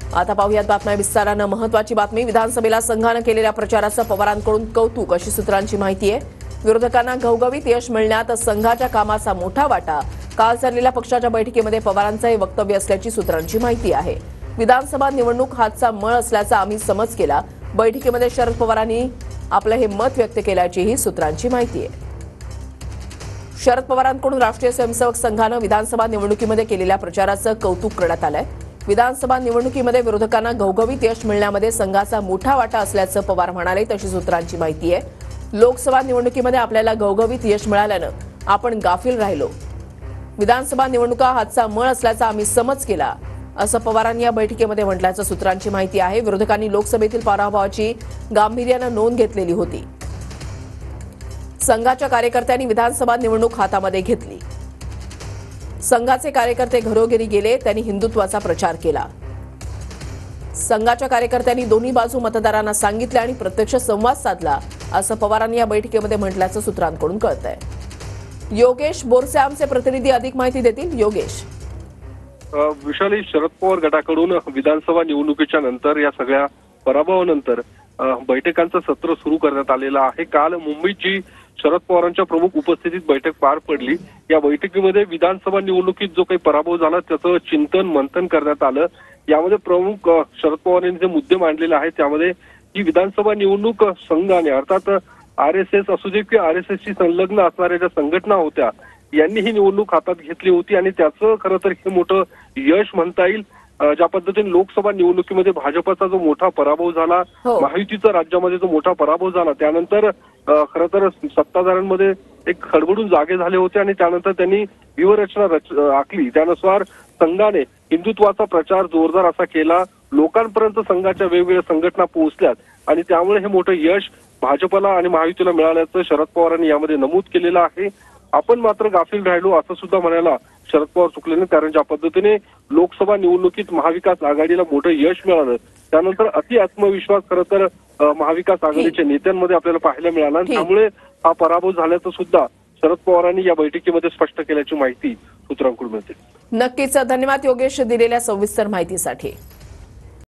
आता पाहूयात बातम्या विस्तारानं। महत्त्वाची बातमी, विधानसभेला संघानं केलेल्या प्रचाराचं पवारांकडून कौतुक, अशी सूत्रांची माहिती आहे। विरोधकांना घवघवीत यश मिळण्यात संघाच्या कामाचा मोठा वाटा। काल झालेल्या पक्षाच्या बैठकीमध्ये पवारांचं हे वक्तव्य असल्याची सूत्रांची माहिती आहे। विधानसभा निवडणूक हातचा मळ असल्याचा आम्ही समज केला। बैठकीमध्ये शरद पवारांनी आपलं हे मत व्यक्त केल्याचीही सूत्रांची माहिती आहे। शरद पवारांकडून राष्ट्रीय स्वयंसेवक संघानं विधानसभा निवडणुकीमध्ये केलेल्या प्रचाराचं कौतुक करण्यात आलंय। विधानसभा निवडणुकीमध्ये विरोधकांना घवघवीत यश मिळण्यामध्ये संघाचा मोठा वाटा असल्याचं पवार म्हणाले, तशी सूत्रांची माहिती आहे। लोकसभा निवडणुकीमध्ये आपल्याला घवघवीत यश मिळाल्यानं आपण गाफील राहिलो। विधानसभा निवडणुका हातचा मळ असल्याचा आम्ही समज केला, असं पवारांनी या बैठकीमध्ये म्हटल्याचं सूत्रांची माहिती आहे। विरोधकांनी लोकसभेतील पराभवाची गांभीर्यानं नोंद घेतलेली होती। संघाच्या कार्यकर्त्यांनी विधानसभा निवडणूक हातामध्ये घेतली। संघाचे कार्यकर्ते घरोघरी गेले, त्यांनी हिंदुत्वाचा प्रचार केला। संघाच्या कार्यकर्त्यांनी दोन्ही बाजू मतदारांना सांगितले आणि प्रत्यक्ष संवाद साधला, असं पवारांनी या बैठकीमध्ये म्हटल्याचं सूत्रांकडून कळतंय। योगेश बोरसे आमचे प्रतिनिधी अधिक माहिती देतील। योगेश, विशाली, शरद पवार गटाकडून विधानसभा निवडणुकीच्या नंतर या सगळ्या पराभवानंतर बैठकांचं सत्र सुरू करण्यात आलेलं आहे। काल मुंबईत जी शरद पवारांच्या प्रमुख उपस्थितीत बैठक पार पडली, या बैठकीमध्ये विधानसभा निवडणुकीत जो काही पराभव झाला त्याचं चिंतन मंथन करण्यात आलं। यामध्ये प्रमुख शरद पवार यांनी जे मुद्दे मांडलेले आहेत त्यामध्ये ही विधानसभा निवडणूक संघाने, अर्थात RSS असू दे किंवा RSSशी संलग्न असणाऱ्या ज्या संघटना होत्या यांनी ही निवडणूक हातात घेतली होती आणि त्याचं खरं तर हे मोठं यश म्हणता येईल। ज्या पद्धतीने लोकसभा निवडणुकीमध्ये भाजपचा जो मोठा पराभव झाला, महायुतीचा राज्यामध्ये जो मोठा पराभव झाला, त्यानंतर खरं तर सत्ताधाऱ्यांमध्ये एक खडबडून जागे झाले होते आणि त्यानंतर त्यांनी व्यूहरचना आखली। त्यानुसार संघाने हिंदुत्वाचा प्रचार जोरदार असा केला, लोकांपर्यंत संघाच्या वेगवेगळ्या संघटना पोहोचल्यात आणि त्यामुळे हे मोठं यश भाजपला आणि महायुतीला मिळाल्याचं शरद पवारांनी यामध्ये नमूद केलेलं आहे। आपण मात्र गाफील राहिलो असं सुद्धा म्हणायला शरद पवार चुकले नाही, कारण ज्या पद्धतीने लोकसभा निवडणुकीत महाविकास आघाडीला मोठं यश मिळालं, त्यानंतर अति आत्मविश्वास खरं तर महाविकास आघाडीच्या नेत्यांमध्ये आपल्याला पाहायला मिळाला। त्यामुळे हा पराभव झाल्याचं सुद्धा शरद पवारांनी या बैठकीमध्ये स्पष्ट केल्याची माहिती सूत्रांकडून मिळते। नक्कीच धन्यवाद योगेश दिलेल्या सविस्तर माहितीसाठी।